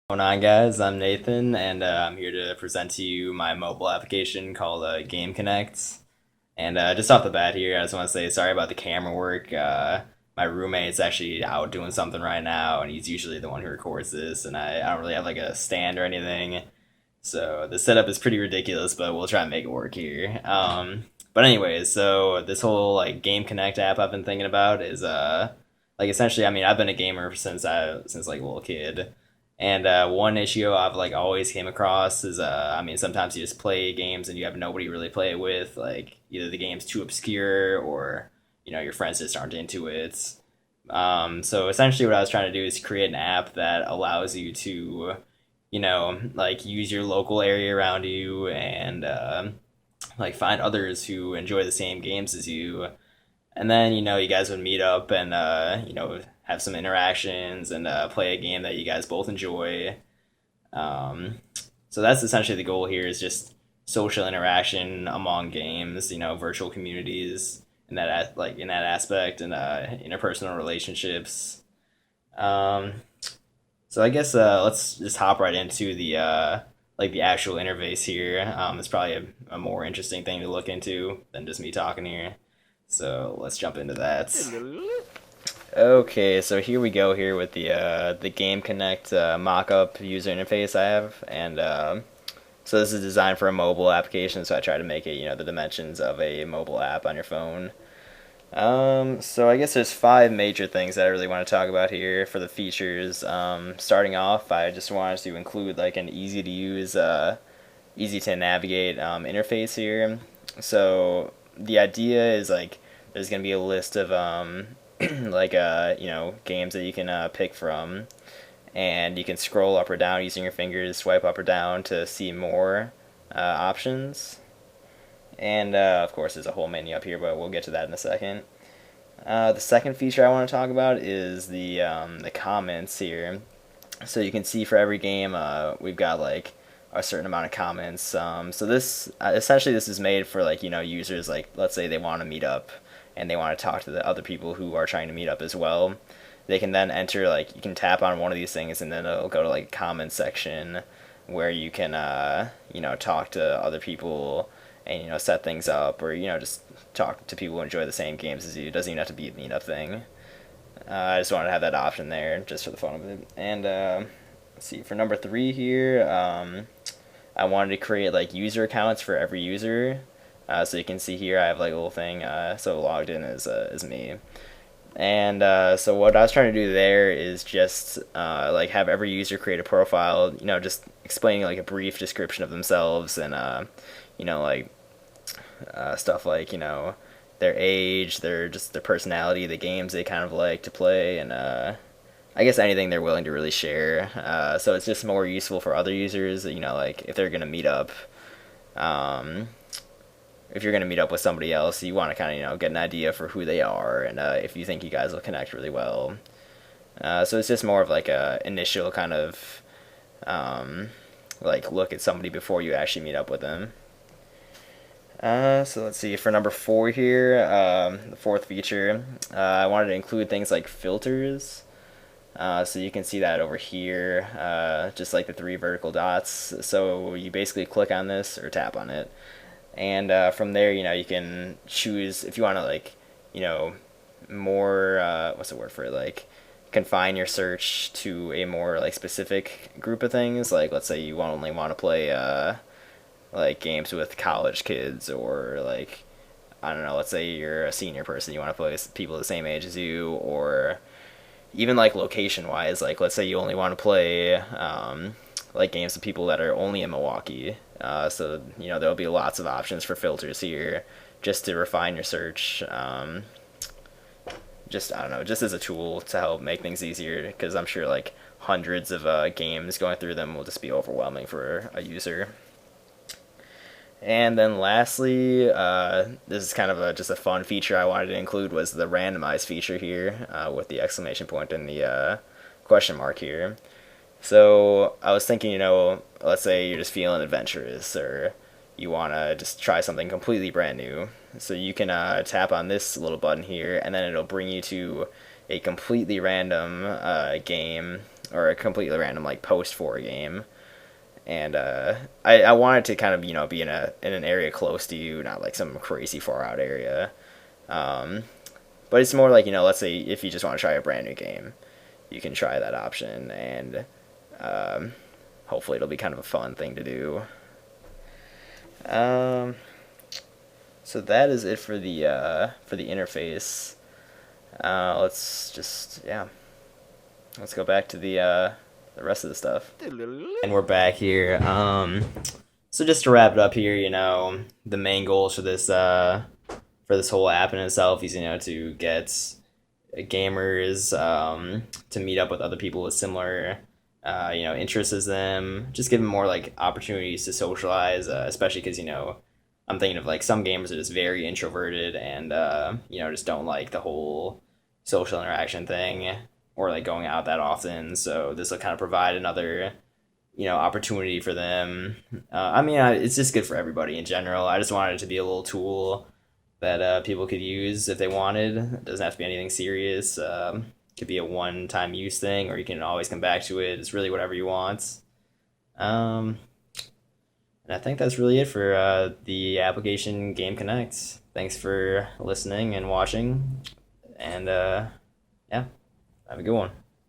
Going on, guys? I'm Nathan, and I'm here to present to you my mobile application called Game Connect. And just off the bat here, I just want to say sorry about the camera work. My roommate's actually out doing something right now, and he's usually the one who records this, and I don't really have like a stand or anything. So the setup is pretty ridiculous, but we'll try and make it work here. But anyways, so this whole like Game Connect app I've been thinking about is like essentially, I mean, I've been a gamer since like a little kid. And one issue I've like always came across is I mean sometimes you just play games and you have nobody really play it with, like either the game's too obscure or your friends just aren't into it. So essentially what I was trying to do is create an app that allows you to like use your local area around you and like find others who enjoy the same games as you, and then you guys would meet up and have some interactions and play a game that you guys both enjoy. Um, so that's essentially the goal here is just social interaction among games, virtual communities in like in that aspect, and interpersonal relationships. Um, so I guess let's just hop right into the like the actual interface here. It's probably a more interesting thing to look into than just me talking here. So let's jump into that. Okay, so here we go here with the Game Connect mock-up user interface I have, and so this is designed for a mobile application. So I try to make it the dimensions of a mobile app on your phone. So I guess there's five major things that I really want to talk about here for the features. Starting off, I just wanted to include like an easy to use, easy to navigate interface here. So the idea is like there's gonna be a list of like games that you can pick from, and you can scroll up or down using your fingers, swipe up or down to see more options. And of course, there's a whole menu up here, but we'll get to that in a second. The second feature I want to talk about is the comments here. So you can see for every game, we've got like a certain amount of comments. So this essentially this is made for like users, like let's say they want to meet up and they want to talk to the other people who are trying to meet up as well. They can then enter, like you can tap on one of these things and then it'll go to like a comment section where you can talk to other people and set things up, or just talk to people who enjoy the same games as you. It doesn't even have to be a meetup thing. I just wanted to have that option there just for the fun of it. And let's see, for number three here, I wanted to create like user accounts for every user. So you can see here I have like a little thing, so logged in as me. And so what I was trying to do there is just like have every user create a profile, just explaining like a brief description of themselves, and like stuff like their age, their personality, the games they kind of like to play, and I guess anything they're willing to really share. So it's just more useful for other users, like if they're gonna meet up. Um, if you're gonna meet up with somebody else, you want to kind of get an idea for who they are, and if you think you guys will connect really well. So it's just more of like a initial kind of like look at somebody before you actually meet up with them. So let's see, for number four here, the fourth feature, I wanted to include things like filters. So you can see that over here, just like the three vertical dots. So you basically click on this or tap on it, and from there, you can choose if you want to like, more what's the word for it, like confine your search to a more like specific group of things. Like let's say you only want to play like games with college kids, or like I don't know, let's say you're a senior person, you want to play with people the same age as you, or even like location wise, like let's say you only want to play like games with people that are only in Milwaukee. So there'll be lots of options for filters here, just to refine your search. Just I don't know, just as a tool to help make things easier, because I'm sure like hundreds of games going through them will just be overwhelming for a user. And then lastly, this is kind of just a fun feature I wanted to include, was the randomize feature here, with the exclamation point and the question mark here. So I was thinking, let's say you're just feeling adventurous, or you want to just try something completely brand new. So you can tap on this little button here, and then it'll bring you to a completely random game or a completely random like post for a game. And I wanted to kind of be in an area close to you, not like some crazy far out area. Um, but it's more like let's say if you just want to try a brand new game, you can try that option, and um, hopefully it'll be kind of a fun thing to do. Um, so that is it for the interface. Let's just let's go back to the rest of the stuff. And we're back here. So just to wrap it up here, the main goals for this whole app in itself is to get gamers to meet up with other people with similar interests as them. Just give them more like opportunities to socialize, especially because I'm thinking of like some gamers are just very introverted and just don't like the whole social interaction thing or like going out that often. So this will kind of provide another opportunity for them. It's just good for everybody in general. I just wanted it to be a little tool that people could use if they wanted. It doesn't have to be anything serious. Could be a one-time use thing, or you can always come back to it. It's really whatever you want. Um, and I think that's really it for the application Game Connect. Thanks for listening and watching, and yeah, have a good one.